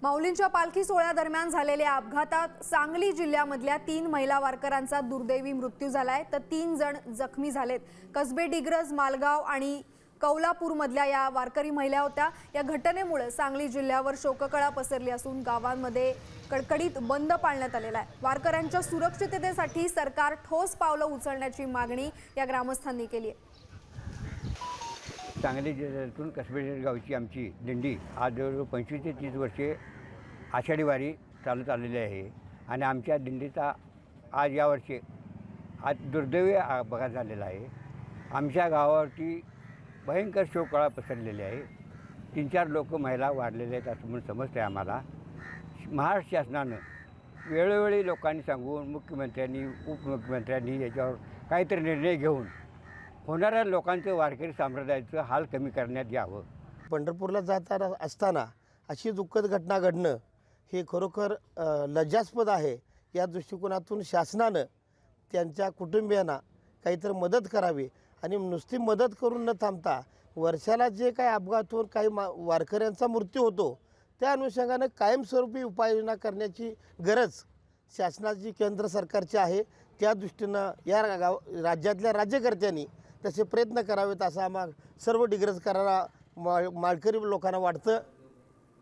माऊलींच्या पालखी सोहळ्यादरम्यान झालेल्या अपघातात सांगली जिल्ह्यामधल्या 3 महिला वारकऱ्यांचा दुर्दैवी मृत्यू झालाय तर 3 जण जखमी झालेत। कसबे, डिग्रज, मालगाव आणि कौलापूरमधल्या या वारकरी महिला होत्या। या घटनेमुळे सांगली जिल्ह्यावर शोककळा पसरली असून गावांमध्ये कडकडीत बंद पाळण्यात आलेला आहे। वारकऱ्यांच्या सुरक्षिततेसाठी सरकार ठोस पावलं उचलण्याची मागणी या ग्रामस्थांनी केली आहे। सांगली जिल्ह्यातून कसबे गावची आमची दिंडी आज जवळजवळ 25 ते 30 वर्षे आषाढी वारी चालत आलेली आहे आणि आमच्या दिंडीचा आज यावर्षी दुर्दैवी अपघात झालेला आहे। आमच्या गावावरती भयंकर शोककळा पसरलेली आहे। 3-4 लोक महिला वारलेले आहेत असं म्हणून समजते आम्हाला। महाराष्ट्र शासनानं वेळोवेळी लोकांनी सांगून मुख्यमंत्र्यांनी उपमुख्यमंत्र्यांनी याच्यावर काहीतरी निर्णय घेऊन होणाऱ्या लोकांचं वारकरी संप्रदायाचं हाल कमी करण्यात यावं। पंढरपूरला जाताना असताना अशी दुःखद घटना घडणं हे खरोखर लज्जास्पद आहे। या दृष्टिकोनातून शासनानं त्यांच्या कुटुंबियांना काहीतरी मदत करावी आणि नुसती मदत करून न थांबता वर्षाला जे काही अपघात होऊन काही वारकऱ्यांचा मृत्यू होतो त्या अनुषंगानं कायमस्वरूपी उपाययोजना करण्याची गरज शासनाची केंद्र सरकारची आहे। त्या दृष्टीनं या राज्यातल्या राज्यकर्त्यांनी तसे प्रयत्न करावेत असं आम्हा सर्व डिग्रजकरांना माळकरी लोकांना वाटतं।